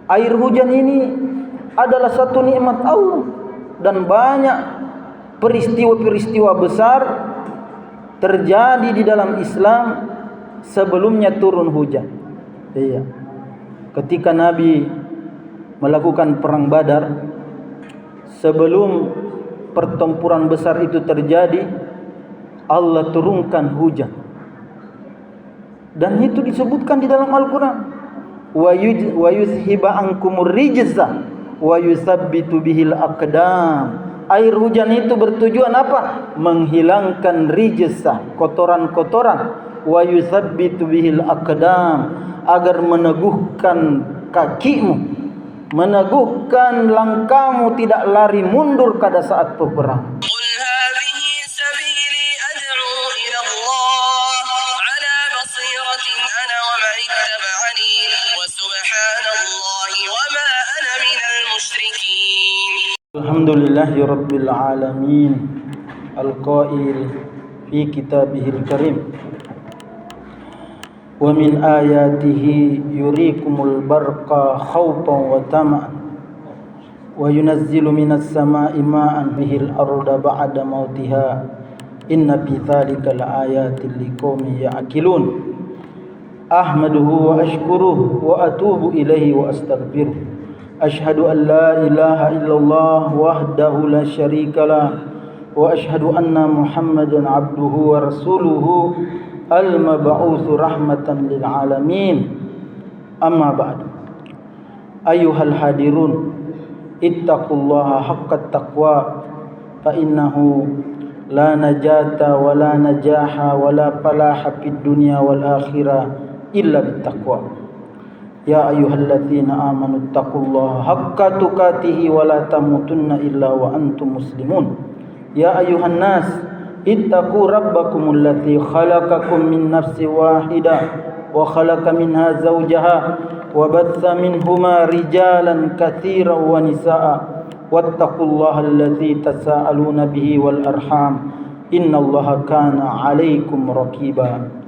Air hujan ini adalah satu nikmat Allah, dan banyak peristiwa-peristiwa besar terjadi di dalam Islam sebelumnya turun hujan. Iya. Ketika Nabi melakukan perang Badar, sebelum pertempuran besar itu terjadi, Allah turunkan hujan. Dan itu disebutkan di dalam Al-Quran. Wa yuzhiba ankumur rijza wa yusabbitu bihil aqdam. Air hujan itu bertujuan apa? Menghilangkan rijza, kotoran-kotoran. Wa yusabbitu bihil aqdam, agar meneguhkan kakimu, meneguhkan langkahmu, tidak lari mundur pada saat peperangan. Alhamdulillahi Rabbil Alamin, Al-Qail fi kitabihil karim, wa min ayatihi yurikumul barqa khawfan wa tama'an wa yunazzilu minas sama'i ma'an bihil arda ba'da mautiha inna fi dhalika laayatin liqaumin ya'qilun. Ahmaduhu wa ashkuruhu wa atubu ilaihi wa astaghfiruh. Ashhadu an la ilaha illallah wahdahu la syarika lah, wa ashhadu anna Muhammadan abduhu wa rasuluhu al-mab'utsu rahmatan lil alamin. Amma ba'du. Ayyuhal hadirun, ittaqullaha haqqat taqwa, fa innahu la najata wa la najaha wa la falaha fid dunya wal akhirah illa bittaqwa. Ya ayyuhalladzina amanu taqullaha haqqa tuqatih wa la tamutunna illa wa antum muslimun. Ya ayyuhan nas ittaqu rabbakumul ladzi khalaqakum min nafsin wahidah wa khalaqa minha zawjaha wa batha minhuma rijalan katsiran wa nisaa wattaqullaha alladzi tasaaluna bihi wal arham innallaha kana 'alaikum raqiba.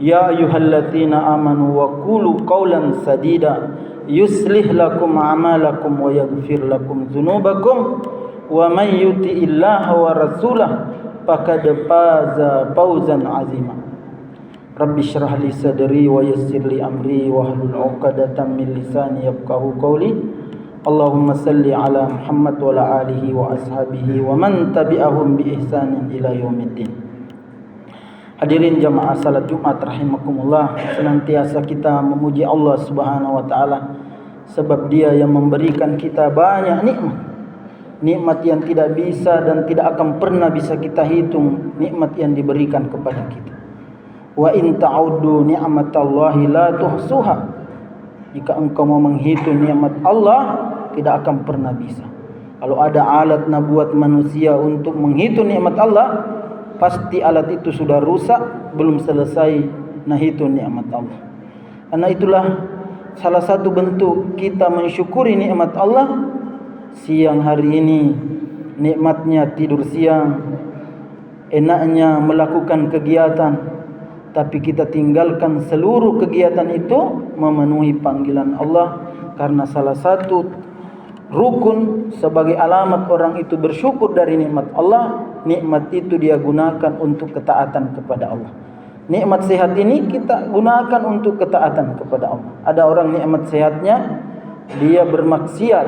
Ya ayyuhalladzina amanu wa qulu qawlan sadida yuslih lakum a'malakum wa yaghfir lakum dzunubakum wa may yuti'illaha wa rasulahu faqad faza fawzan 'azima. Rabbi shrah li sadri wa yassir li amri wa hlul 'uqdatam min lisani yafqahu qawli. Allahumma salli ala Muhammad wa ala alihi wa ashabihi wa man tabi'ahum bi ihsanin ila yaumiddin. Hadirin jamaah salat Jumat rahimakumullah, senantiasa kita memuji Allah Subhanahu wa taala sebab Dia yang memberikan kita banyak nikmat. Nikmat yang tidak bisa dan tidak akan pernah bisa kita hitung, nikmat yang diberikan kepada kita. Wa in ta'uddu ni'matallahi la tuhsuha. Jika engkau mau menghitung nikmat Allah, tidak akan pernah bisa. Kalau ada alat buat manusia untuk menghitung nikmat Allah, pasti alat itu sudah rusak, belum selesai nahitung nikmat Allah. Karena itulah salah satu bentuk kita mensyukuri nikmat Allah. Siang hari ini nikmatnya tidur siang, enaknya melakukan kegiatan, tapi kita tinggalkan seluruh kegiatan itu memenuhi panggilan Allah. Karena salah satu rukun sebagai alamat orang itu bersyukur dari nikmat Allah, nikmat itu dia gunakan untuk ketaatan kepada Allah. Nikmat sehat ini kita gunakan untuk ketaatan kepada Allah. Ada orang nikmat sehatnya dia bermaksiat,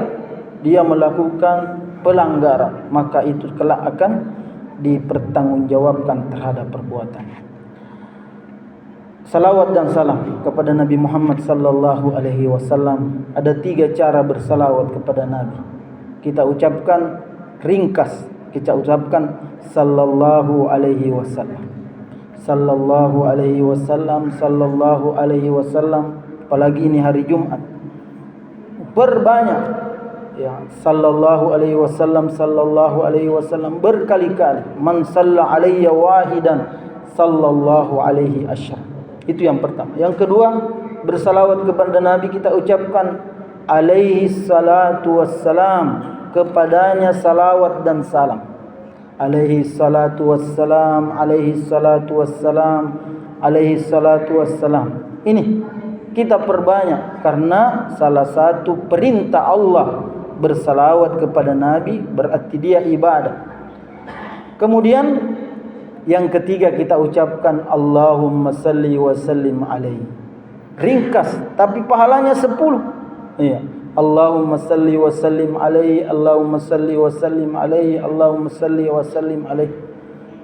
dia melakukan pelanggaran, maka itu kelak akan dipertanggungjawabkan terhadap perbuatannya. Salawat dan salam kepada Nabi Muhammad sallallahu alaihi wasallam. Ada 3 cara bersalawat kepada Nabi. Kita ucapkan ringkas, kita ucapkan sallallahu alaihi wasallam. Sallallahu alaihi wasallam, sallallahu alaihi wasallam. Apalagi ini hari Jumat, perbanyak ya, sallallahu alaihi wasallam, sallallahu alaihi wasallam berkali-kali. Man salla alayya wahidan sallallahu alaihi asyar. Itu yang pertama. Yang kedua, bersalawat kepada Nabi kita ucapkan alaihi salatu wassalam, kepadanya salawat dan salam. Alaihi salatu wassalam, alaihi salatu wassalam, alaihi salatu wassalam. Ini kita perbanyak, karena salah satu perintah Allah bersalawat kepada Nabi berarti dia ibadah. Kemudian yang ketiga kita ucapkan Allahumma salli wa sallim alaihi. Ringkas tapi pahalanya 10. Iya. Allahumma salli wa sallim alaihi, Allahumma salli wa sallim alaihi, Allahumma salli wa sallim alaihi.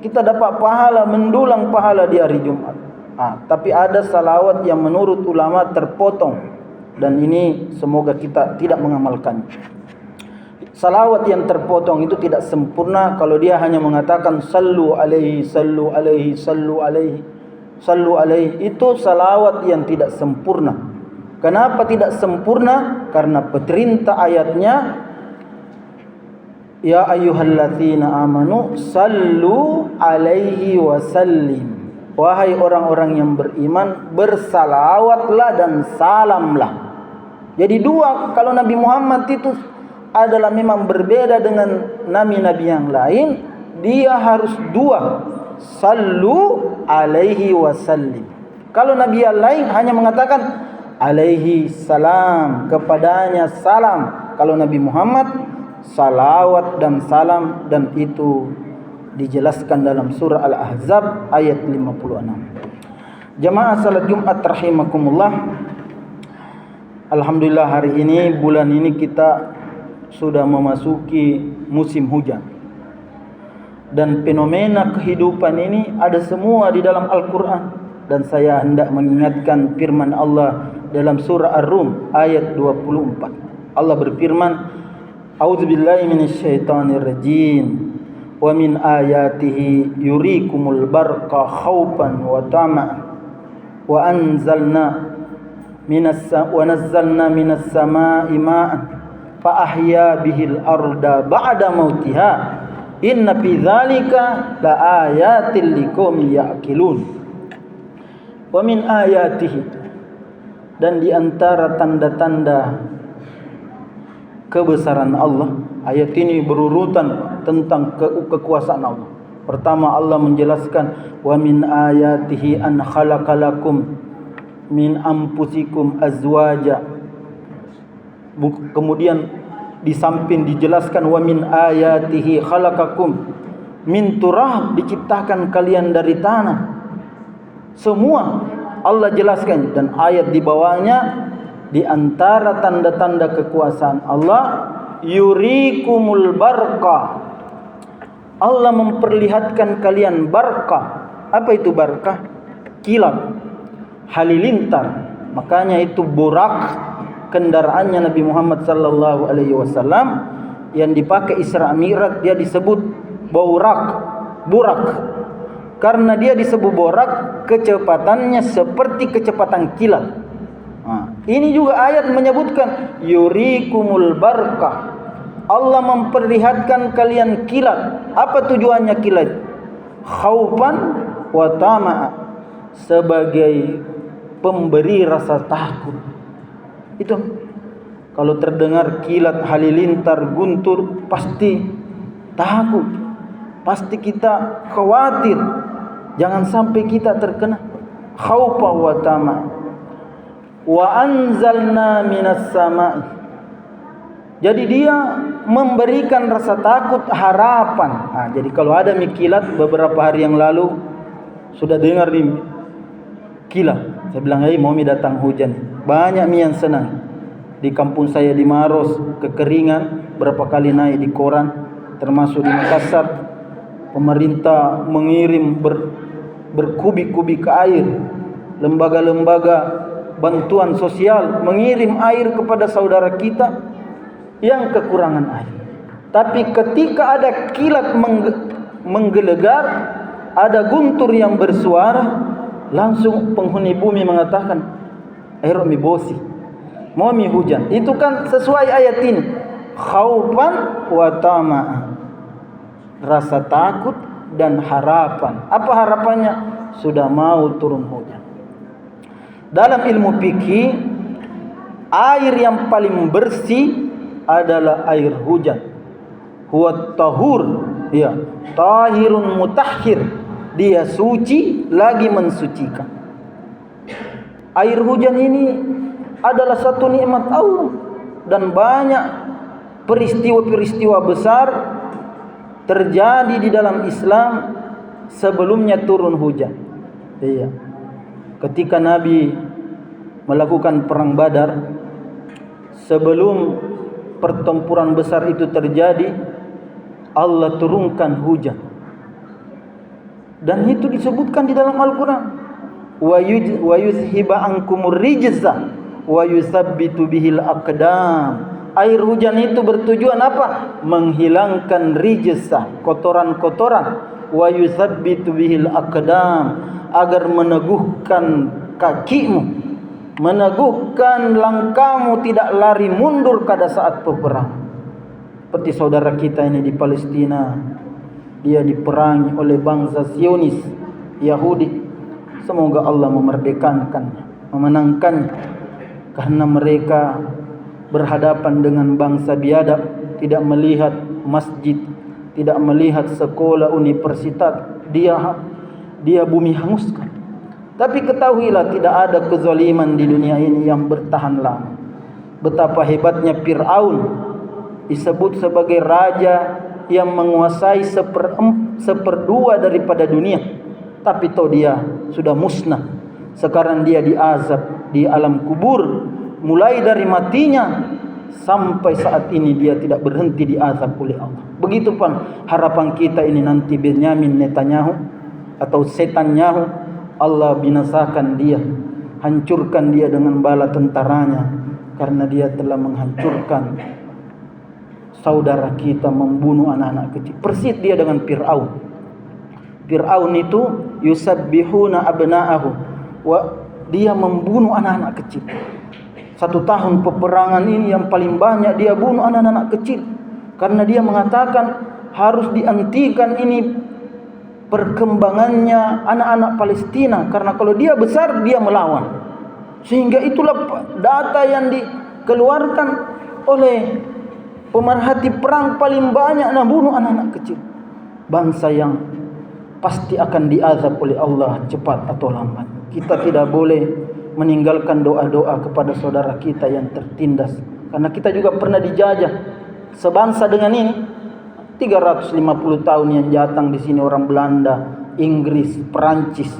Kita dapat pahala, mendulang pahala di hari Jumat. Tapi ada salawat yang menurut ulama terpotong, dan ini semoga kita tidak mengamalkannya. Salawat yang terpotong itu tidak sempurna kalau dia hanya mengatakan sallu alaihi, sallu alaihi, sallu alaihi, sallu alaihi. Itu salawat yang tidak sempurna. Kenapa tidak sempurna? Karena perintah ayatnya ya ayyuhalladzina amanu sallu alaihi wa sallim. Wahai orang-orang yang beriman, bersalawatlah dan salamlah. Jadi dua, kalau Nabi Muhammad itu adalah memang berbeda dengan nabi-nabi yang lain, dia harus dua, sallu alaihi wasallim. Kalau nabi yang lain hanya mengatakan alaihi salam, kepadanya salam. Kalau Nabi Muhammad salawat dan salam, dan itu dijelaskan dalam surah Al-Ahzab ayat 56. Jamaah salat Jumat rahimakumullah. Alhamdulillah hari ini, bulan ini kita sudah memasuki musim hujan. Dan fenomena kehidupan ini ada semua di dalam Al-Quran. Dan saya hendak mengingatkan firman Allah dalam surah Ar-Rum ayat 24. Allah berfirman, A'udzubillahi minasyaitonirrajim. Wa min ayatihi yurikumul barqa khaufan wa tama'an wa nazzalna minas samaa'i ma'an fa ahya bihil arda ba'da mautiha inna fi dzalika la ayatil liqaumin ya'qilun. Wa min ayatihi, dan di antara tanda-tanda kebesaran Allah. Ayat ini berurutan tentang kekuasaan Allah. Pertama Allah menjelaskan wa min ayatihi an khalaqalakum min anfusikum azwaja. Kemudian di samping dijelaskan wa min ayatihi khalaqakum min turab, diciptakan kalian dari tanah. Semua Allah jelaskan, dan ayat di bawahnya di antara tanda-tanda kekuasaan Allah yurikumul barqa. Allah memperlihatkan kalian barqa. Apa itu barqa? Kilat, halilintar. Makanya itu burak, kendaraannya Nabi Muhammad sallallahu alaihi wasallam yang dipakai Isra Mi'raj, dia disebut burak. Karena dia disebut burak, kecepatannya seperti kecepatan kilat. Ini juga ayat menyebutkan yurikumul barqa. Allah memperlihatkan kalian kilat. Apa tujuannya kilat? Khaufan wa tama'a, sebagai pemberi rasa takut. Itu kalau terdengar kilat, halilintar, guntur, pasti takut. Pasti kita khawatir jangan sampai kita terkena khaufa wa tama'a. Wa anzalna minas sama'i. Jadi dia memberikan rasa takut, harapan. Jadi kalau ada kilat, beberapa hari yang lalu sudah dengar nih kilat. Saya bilang, mau datang hujan. Banyak yang senang. Di kampung saya di Maros, kekeringan berapa kali naik di koran, termasuk di Makassar. Pemerintah mengirim berkubik-kubik air. Lembaga-lembaga bantuan sosial mengirim air kepada saudara kita yang kekurangan air. Tapi ketika ada kilat menggelegar, ada guntur yang bersuara, langsung penghuni bumi mengatakan, air mi bosi, mau mi hujan. Itu kan sesuai ayat ini, khaufan wa tama'a, rasa takut dan harapan. Apa harapannya? Sudah mau turun hujan. Dalam ilmu fikih, air yang paling bersih adalah air hujan. Huwa tahur, ya, tahirun mutahhir. Dia suci lagi mensucikan. Air hujan ini adalah satu nikmat Allah, dan banyak peristiwa-peristiwa besar terjadi di dalam Islam sebelumnya turun hujan. Iya. Ketika Nabi melakukan perang Badar, sebelum pertempuran besar itu terjadi, Allah turunkan hujan. Dan itu disebutkan di dalam Al-Quran. Wa yuzhiba ankumur rijza wa yusabbitu bihil aqdam. Air hujan itu bertujuan apa? Menghilangkan rijza, kotoran-kotoran. Wa yusabbitu bihil aqdam, agar meneguhkan kakimu, meneguhkan langkahmu, tidak lari mundur pada saat peperangan. Seperti saudara kita ini di Palestina, dia diperangi oleh bangsa Zionis, Yahudi. Semoga Allah memerdekakan, memenangkan, karena mereka berhadapan dengan bangsa biadab, tidak melihat masjid, tidak melihat sekolah, universitas, dia bumi hanguskan. Tapi ketahuilah, tidak ada kezaliman di dunia ini yang bertahan lama. Betapa hebatnya Fir'aun, disebut sebagai raja yang menguasai seperdua daripada dunia, tapi toh dia sudah musnah. Sekarang dia diazab di alam kubur, mulai dari matinya sampai saat ini dia tidak berhenti diazab oleh Allah. Begitu pun harapan kita ini nanti Benyamin Netanyahu atau setan Nyahu, Allah binasakan dia, hancurkan dia dengan bala tentaranya, karena dia telah menghancurkan saudara kita, membunuh anak-anak kecil. Persis dia dengan Fir'aun. Fir'aun itu yusabbihuna abna'ahu, dia membunuh anak-anak kecil. 1 tahun peperangan ini yang paling banyak dia bunuh anak-anak kecil, karena dia mengatakan harus dihentikan ini perkembangannya anak-anak Palestina, karena kalau dia besar dia melawan. Sehingga itulah data yang dikeluarkan oleh pemerhati perang, paling banyak bunuh anak-anak kecil. Bangsa yang pasti akan diazab oleh Allah cepat atau lambat. Kita tidak boleh meninggalkan doa-doa kepada saudara kita yang tertindas, karena kita juga pernah dijajah sebangsa dengan ini. 350 tahun yang datang di sini orang Belanda, Inggris, Perancis,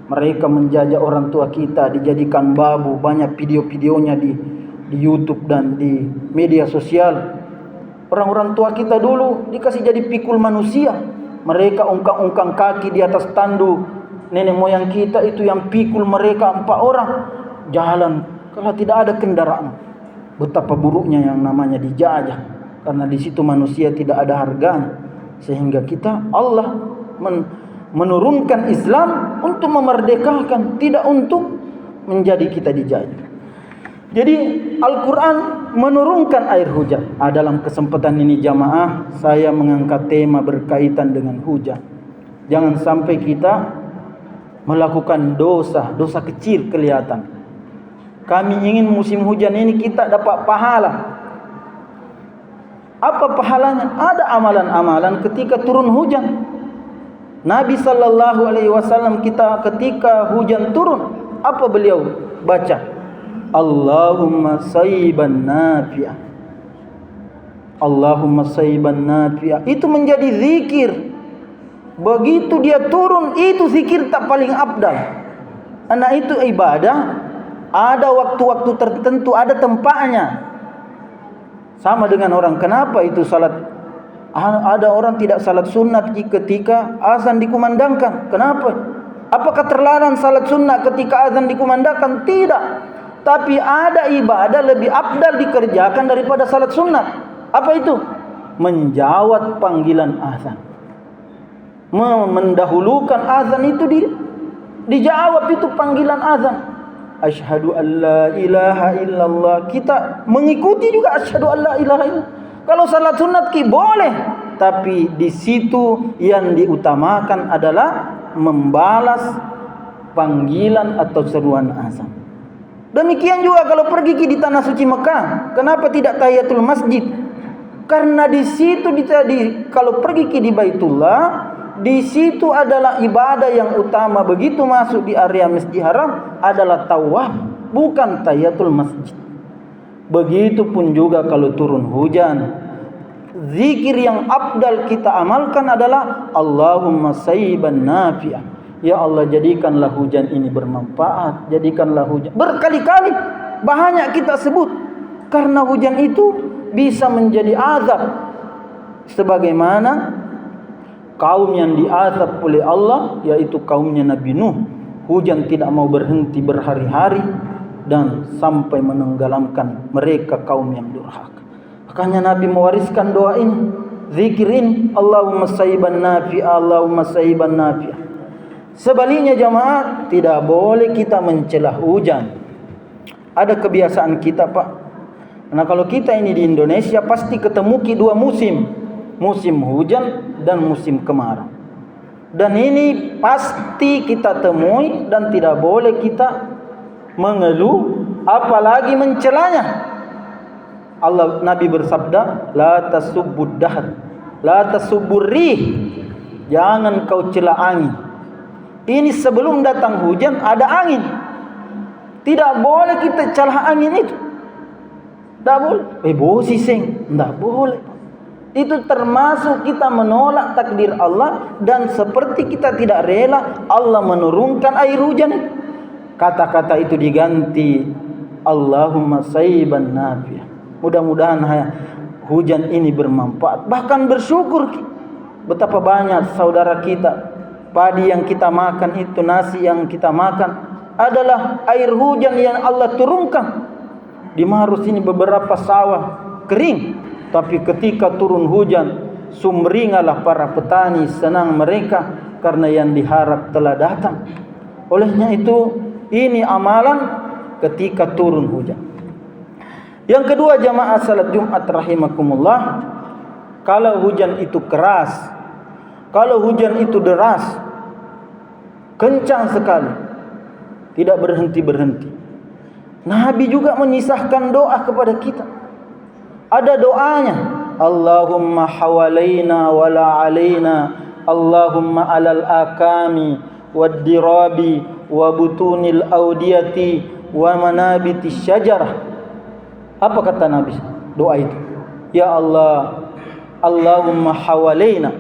mereka menjajah orang tua kita, dijadikan babu. Banyak video-videonya di YouTube dan di media sosial. Orang-orang tua kita dulu dikasih jadi pikul manusia. Mereka ungkang-ungkang kaki di atas tandu. Nenek moyang kita itu yang pikul mereka 4 orang. Jalan kalau tidak ada kendaraan. Betapa buruknya yang namanya dijajah. Karena di situ manusia tidak ada harganya. Sehingga Allah menurunkan Islam untuk memerdekakan, tidak untuk menjadi kita dijajah. Jadi Al-Quran menurunkan air hujan. Dalam kesempatan ini jamaah, saya mengangkat tema berkaitan dengan hujan. Jangan sampai kita melakukan dosa kecil kelihatan. Kami ingin musim hujan ini kita dapat pahala. Apa pahalanya? Ada amalan-amalan ketika turun hujan. Nabi SAW kita ketika hujan turun, apa beliau baca? Allahumma sayyiban nafi'ah. Allahumma sayyiban nafi'ah. Itu menjadi zikir. Begitu dia turun, itu zikir tak paling afdal. Karena itu ibadah, ada waktu-waktu tertentu, ada tempatnya. Sama dengan orang, kenapa itu salat? Ada orang tidak salat sunat ketika azan dikumandangkan. Kenapa? Apakah terlarang salat sunat ketika azan dikumandangkan? Tidak. Tapi ada ibadah lebih afdal dikerjakan daripada salat sunat. Apa itu? Menjawab panggilan azan. Mendahulukan azan itu dijawab itu panggilan azan. Asyhadu an la ilaha illallah. Kita mengikuti juga asyhadu an la ilaha illallah. Kalau salat sunat boleh, tapi di situ yang diutamakan adalah membalas panggilan atau seruan azan. Demikian juga kalau pergi di tanah suci Mekah, kenapa tidak tahiyatul masjid? Karena di situ kalau pergi di Baitullah, di situ adalah ibadah yang utama. Begitu masuk di area Masjid Haram adalah tawaf, bukan tahiyatul masjid. Begitupun juga kalau turun hujan, zikir yang afdal kita amalkan adalah Allahumma sayyiban nafi'ah. Ya Allah, jadikanlah hujan ini bermanfaat, jadikanlah hujan. Berkali-kali banyak kita sebut, karena hujan itu bisa menjadi azab, sebagaimana kaum yang diazab oleh Allah, yaitu kaumnya Nabi Nuh. Hujan tidak mau berhenti berhari-hari dan sampai menenggelamkan mereka, kaum yang durhaka. Makanya Nabi mewariskan doa ini, zikir ini, Allahumma sayyiban nafi'ah, Allahumma sayyiban nafi'ah. Sebaliknya jamaah, tidak boleh kita mencela hujan. Ada kebiasaan kita, Pak. Nah, kalau kita ini di Indonesia pasti ketemu dua musim, musim hujan dan musim kemarau. Dan ini pasti kita temui dan tidak boleh kita mengeluh apalagi mencelanya. Nabi bersabda, la tasubbud dahr, la tasubbur rih. Jangan kau cela angin. Ini sebelum datang hujan ada angin. Tidak boleh kita cela angin itu. Tak boleh. Bosi sing, tak boleh. Itu termasuk kita menolak takdir Allah, dan seperti kita tidak rela Allah menurunkan air hujan itu. Kata-kata itu diganti Allahumma sayyiban nafi'ah. Mudah-mudahan hujan ini bermanfaat. Bahkan bersyukur. Betapa banyak saudara kita, padi yang kita makan itu, nasi yang kita makan adalah air hujan yang Allah turunkan. Di Maharus ini beberapa sawah kering, tapi ketika turun hujan, sumringahlah para petani, senang mereka karena yang diharap telah datang. Olehnya itu, ini amalan ketika turun hujan. Yang kedua jamaah salat Jumat rahimakumullah, kalau hujan itu keras, kalau hujan itu deras, kencang sekali, tidak berhenti-berhenti, Nabi juga menyisahkan doa kepada kita. Ada doanya, Allahumma hawalaina wala alaina, Allahumma alal akami wad dirabi wa butunil audiyati wa manabitis syajarah. Apa kata Nabi doa itu? Ya Allah, Allahumma hawalaina,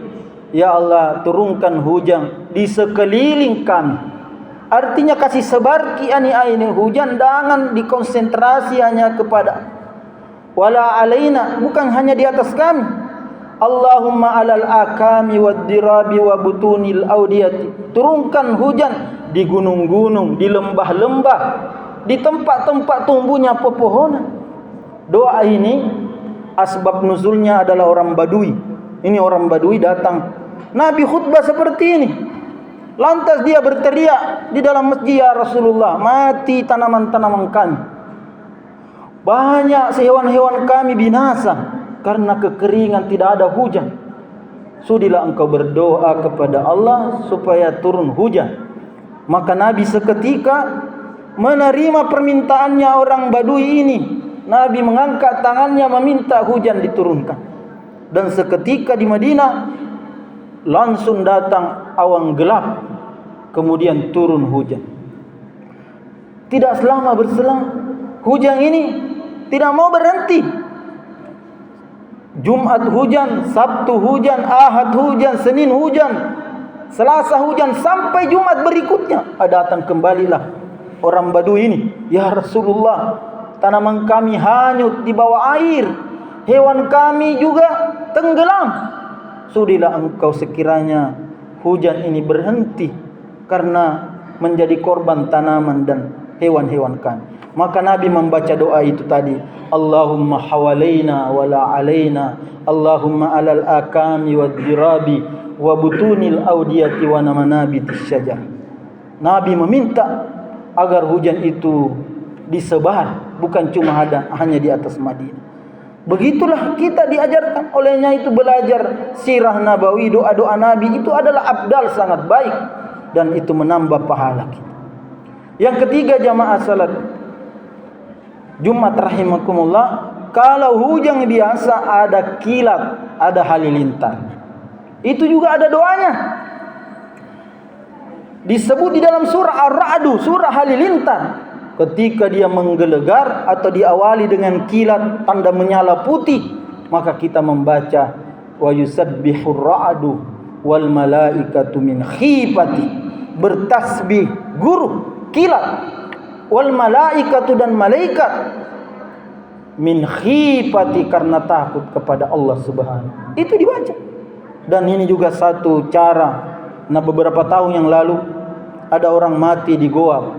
ya Allah turunkan hujan di sekeliling kami. Artinya kasih sebar ini hujan, jangan dikonsentrasi hanya kepada wala alaina, bukan hanya di atas kami. Allahumma alal akami wad dirabi wa butunil audiyati. Turunkan hujan di gunung-gunung, di lembah-lembah, di tempat-tempat tumbuhnya pepohonan. Doa ini asbab nuzulnya adalah orang Badui. Ini orang Badui datang, Nabi khutbah seperti ini. Lantas dia berteriak di dalam masjid, ya Rasulullah, mati tanaman-tanaman kami, banyak hewan-hewan kami binasa karena kekeringan, tidak ada hujan. Sudilah engkau berdoa kepada Allah supaya turun hujan. Maka Nabi seketika menerima permintaannya orang Badui ini. Nabi mengangkat tangannya meminta hujan diturunkan. Dan seketika di Madinah langsung datang awan gelap, kemudian turun hujan. Tidak selama berselang, hujan ini tidak mau berhenti. Jumat hujan, Sabtu hujan, Ahad hujan, Senin hujan, Selasa hujan, sampai Jumat berikutnya datang kembalilah orang Badui ini. Ya Rasulullah, tanaman kami hanyut di bawah air, hewan kami juga tenggelam. Sudilah engkau sekiranya hujan ini berhenti karena menjadi korban tanaman dan hewan-hewan kami. Maka Nabi membaca doa itu tadi, Allahumma hawalaina wala alaina, Allahumma alal akami wad dirabi wa butunil audiyati wa manabitis syajar. Nabi meminta agar hujan itu disebar, bukan cuma hanya di atas Madinah. Begitulah kita diajarkan. Olehnya itu belajar sirah nabawi, doa-doa Nabi itu adalah afdal, sangat baik, dan itu menambah pahala kita. Yang ketiga jamaah salat Jumat rahimakumullah, kalau hujan biasa ada kilat, ada halilintar, itu juga ada doanya. Disebut di dalam surah Ar-Ra'du, surah Halilintar, ketika dia menggelegar atau diawali dengan kilat tanda menyala putih, maka kita membaca wa yusabbihur ra'du wal malaikatu min khifati, bertasbih guru kilat, wal malaikatu dan malaikat min khifati, karena takut kepada Allah Subhanahu. Itu dibaca. Dan ini juga satu cara. Nah, beberapa tahun yang lalu ada orang mati di Goa,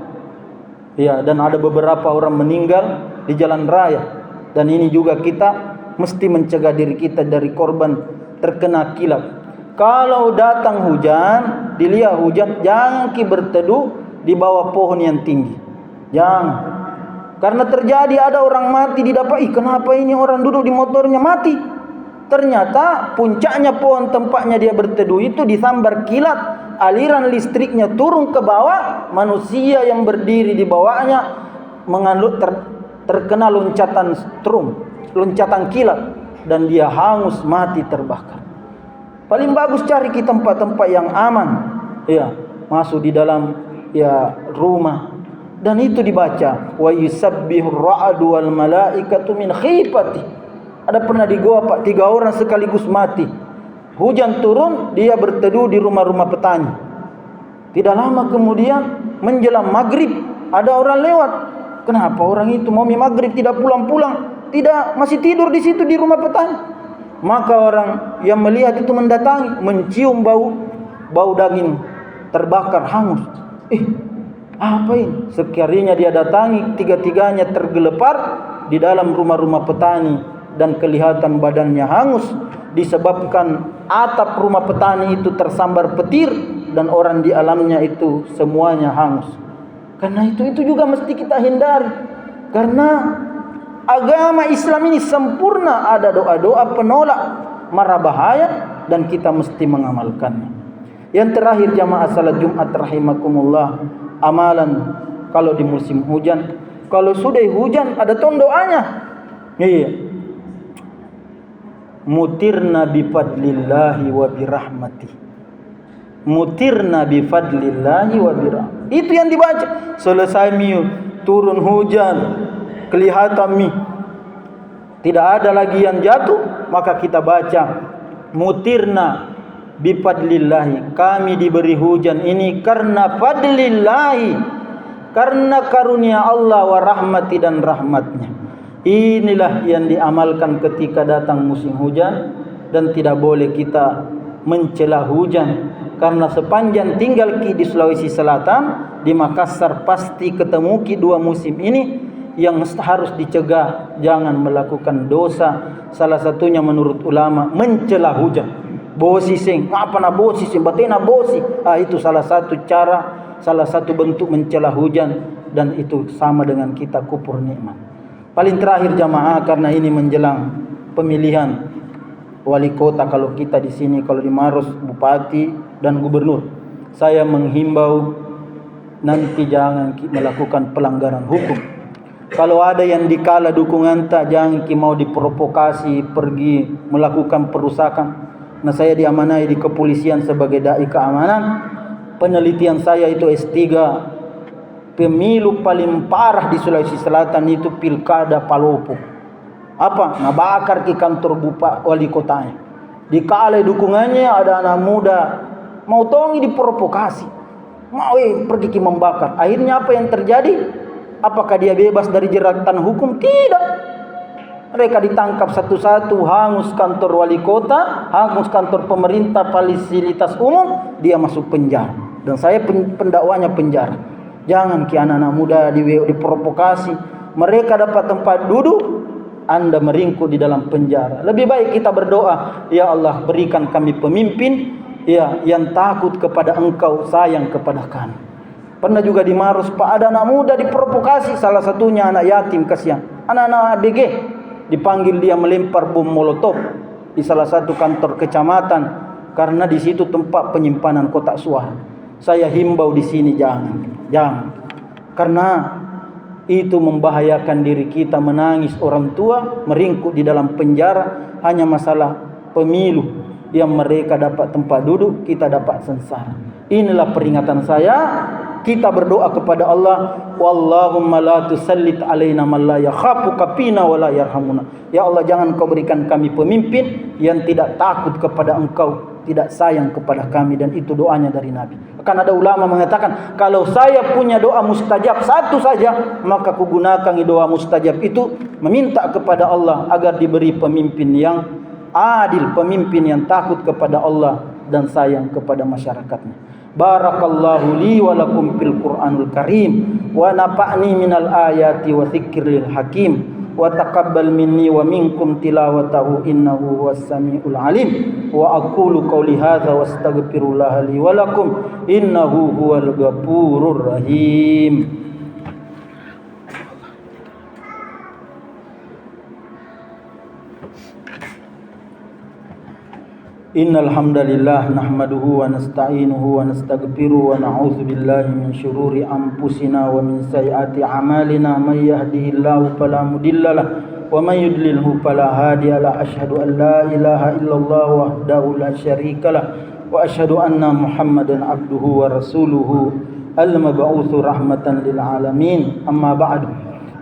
ya, dan ada beberapa orang meninggal di jalan raya. Dan ini juga kita mesti mencegah diri kita dari korban terkena kilat. Kalau datang hujan, dilihat hujan, jangan berteduh di bawah pohon yang tinggi. Jangan. Karena terjadi ada orang mati didapati, kenapa ini orang duduk di motornya mati? Ternyata puncaknya pohon tempatnya dia berteduh itu disambar kilat, aliran listriknya turun ke bawah, manusia yang berdiri di bawahnya terkena loncatan loncatan kilat, dan dia hangus mati terbakar. Paling bagus cari ke tempat-tempat yang aman, ya, masuk di dalam ya rumah, dan itu dibaca wa yusabbihur ra'du wal malaikatu min khifati. Ada pernah di Goa Pak, 3 orang sekaligus mati. Hujan turun, dia berteduh di rumah-rumah petani. Tidak lama kemudian menjelang maghrib, ada orang lewat. Kenapa orang itu mau maghrib tidak pulang-pulang? Tidak, masih tidur di situ di rumah petani. Maka orang yang melihat itu mendatangi, mencium bau daging terbakar hangus. Apa ini? Sekalinya dia datangi, tiga-tiganya tergelepar di dalam rumah-rumah petani, dan kelihatan badannya hangus disebabkan atap rumah petani itu tersambar petir, dan orang di alamnya itu semuanya hangus. Karena itu juga mesti kita hindari. Karena agama Islam ini sempurna, ada doa-doa penolak mara bahaya, dan kita mesti mengamalkannya. Yang terakhir jamaah salat Jumat rahimakumullah, amalan kalau di musim hujan, kalau sudah hujan ada doanya. Iya. Mutirna bifadlillahi wa birahmati. Mutirna bifadlillahi wa birahmati. Itu yang dibaca. Selesai turun hujan, kelihatan tidak ada lagi yang jatuh, maka kita baca mutirna bifadlillahi. Kami diberi hujan ini karena fadlillahi, karena karunia Allah, wa rahmati dan rahmatnya. Inilah yang diamalkan ketika datang musim hujan, dan tidak boleh kita mencela hujan. Karena sepanjang tinggal di Sulawesi Selatan, di Makassar, pasti ketemu dua musim ini yang harus dicegah, jangan melakukan dosa. Salah satunya menurut ulama mencela hujan. Bosi sing, apa na bosi sing, batena bosi. Itu salah satu cara, salah satu bentuk mencela hujan, dan itu sama dengan kita kufur nikmat. Paling terakhir jamaah, karena ini menjelang pemilihan wali kota, kalau kita di sini, kalau di Maros bupati dan gubernur, saya menghimbau nanti jangan melakukan pelanggaran hukum. Kalau ada yang dikala dukungan tak, jangan mau diprovokasi pergi melakukan perusakan. Nah, saya diamanai di kepolisian sebagai dai keamanan. Penelitian saya itu S3. Pemilu paling parah di Sulawesi Selatan itu pilkada Palopo. Apa? Nabakar ke kantor wali kotanya. Dikala dukungannya ada anak muda mau tongi diprovokasi, mau pergi ke membakar. Akhirnya apa yang terjadi? Apakah dia bebas dari jeratan hukum? Tidak. Mereka ditangkap satu-satu, hangus kantor wali kota, hangus kantor pemerintah, fasilitas umum, dia masuk penjara. Dan saya pendakwanya penjara. Jangan ke anak-anak muda diprovokasi. Mereka dapat tempat duduk, Anda meringkuk di dalam penjara. Lebih baik kita berdoa, ya Allah berikan kami pemimpin ya yang takut kepada Engkau, sayang kepada kami. Pernah juga di Maros Pak, ada anak muda diprovokasi, salah satunya anak yatim, kasihan. Anak-anak ABG dipanggil, dia melempar bom molotov di salah satu kantor kecamatan, karena di situ tempat penyimpanan kotak suara. Saya himbau di sini jangan. Karena itu membahayakan diri kita, menangis orang tua, meringkuk di dalam penjara hanya masalah pemilu. yang mereka dapat tempat duduk, kita dapat sengsara. Inilah peringatan saya. Kita berdoa kepada Allah, wallahumma la tusallit alaina man la yakhafuka fina wa la yarhamuna. Ya Allah, jangan kau berikan kami pemimpin yang tidak takut kepada engkau, tidak sayang kepada kami. Dan itu doanya dari Nabi. Akan ada ulama mengatakan, kalau saya punya doa mustajab satu saja, maka kugunakan doa mustajab itu meminta kepada Allah agar diberi pemimpin yang adil, pemimpin yang takut kepada Allah dan sayang kepada masyarakatnya. Barakallahu li wa lakum fil Qur'anul Karim wa nafa'ni minal ayati wa dzikril hakim wa taqabbal minni wa minkum tilawatahu innahu huwas samiul alim wa aqulu qawli hadza wastaghfirullaha li wa lakum innahu huwal ghafurur rahim. Innal hamdalillah nahmaduhu wa nasta'inuhu wa nastaghfiruhu wa na'udzu billahi min shururi anfusina wa min sayyiati a'malina may yahdihillahu fala mudhillalah wa may yudlilhu fala hadiyalah. Asyhadu an la ilaha illallah wahdahu la syarikalah wa asyhadu anna Muhammadan abduhu wa rasuluhu al-mab'utsu rahmatan lil alamin. Amma ba'du.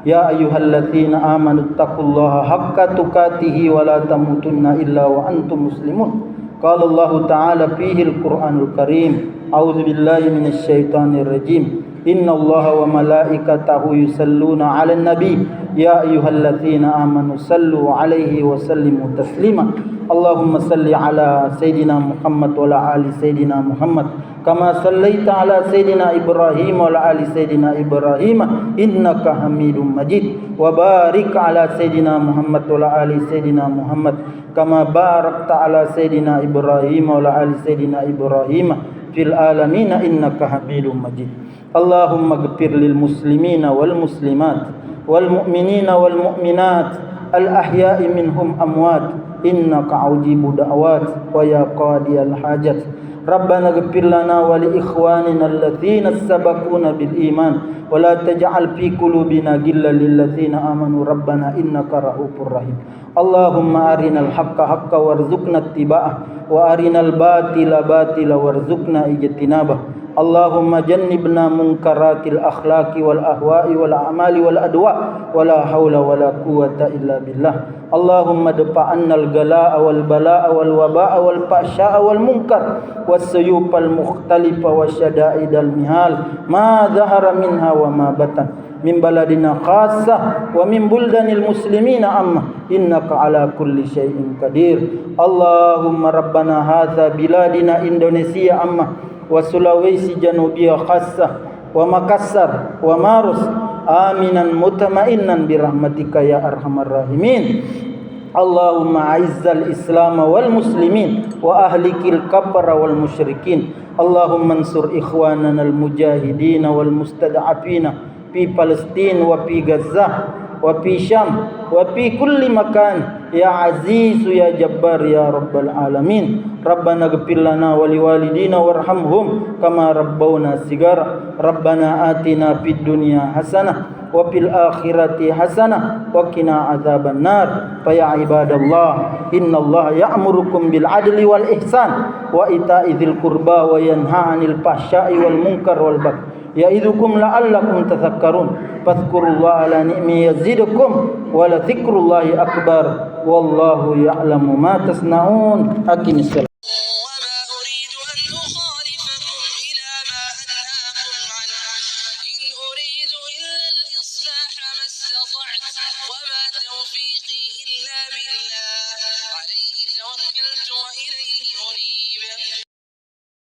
Ya ayyuhalladzina amanu taqullaha haqqa tuqatih wa la tamutunna illa wa antum muslimun. Qala Allah Ta'ala fihi al-Qur'anul Karim. A'udzu billahi minasy syaithanir rajim. Innallaha wa malaikatahu yusalluna 'alan nabi ya ayyuhalladzina amanu sallu 'alaihi wa sallimu taslima. Allahumma salli 'ala sayidina Muhammad wa 'ala ali sayidina Muhammad kama sallaita 'ala sayidina Ibrahim wa 'ala ali sayidina Ibrahim innaka Hamidum Majid. Wa barik 'ala sayidina Muhammad wa 'ala ali sayidina Muhammad kama barakta 'ala sayidina Ibrahim wa 'ala ali sayidina Ibrahim fil alamin innaka Hamidum Majid. Allahumma ighfir lil muslimina wal muslimat wal mu'minina wal mu'minat al ahya'i minhum amwat innaka ujibu da'wat wa ya qadiyal hajat. Rabbana ighfir lana wa li ikhwanina alladzina sabaquna bil iman wa la taj'al fi qulubina ghillan lil ladzina amanu rabbana innaka ra'ufur rahim. Allahumma arinal haqqa haqqan warzuqna ittiba'ah wa arinal batila batila warzuqna ijtinabah. Allahumma jannibna munkaratil akhlaqi wal ahwa'i wal a'mali wal adwa wa la hawla wa la quwwata illa billah. Allahumma dafa'annal gala'a wal bala'a wal waba'a wal fahsya'a wal munkar was suyufal mukhtalifa wasyada'idal mihal ma dhahara minha wa ma batan min baladina khassah wa min buldanil muslimina amma innaka ala kulli syai'in qadir. Allahumma rabbana hadza biladina Indonesia amma wa Sulawesi Janubiyah khassah wa Makassar wa Maros aminan mutma'innan birahmatika ya arhamar rahimin. Allahumma aizzal islam wal muslimin wa ahlikil kafara wal musyrikin. Allahumma ansur ikhwanana al mujahidin wal mustad'afina fi Palestin wa fi Gazzah wa fi Syam wa fi kulli makan ya aziz ya jabbar ya rabbal alamin. Rabbana ighfir lana wa liwalidina warhamhum kama rabbawna sigara. Rabbana atina fid dunya hasanah wa fil akhirati hasanah wa qina adzaban nar. Fa ya ibadallah innallaha ya'murukum bil adli wal ihsan wa ita'i dzil qurba wa yanha 'anil fahsya'i wal munkar wal baghi ya'idukum la'allakum tadhakkarun. Fadhkurullaha ala ni'mi yazidukum wa la dzikrullahi akbar wallahu ya'lamu ma tasna'un. Aqimissalam. توكلت وإليه أنيب.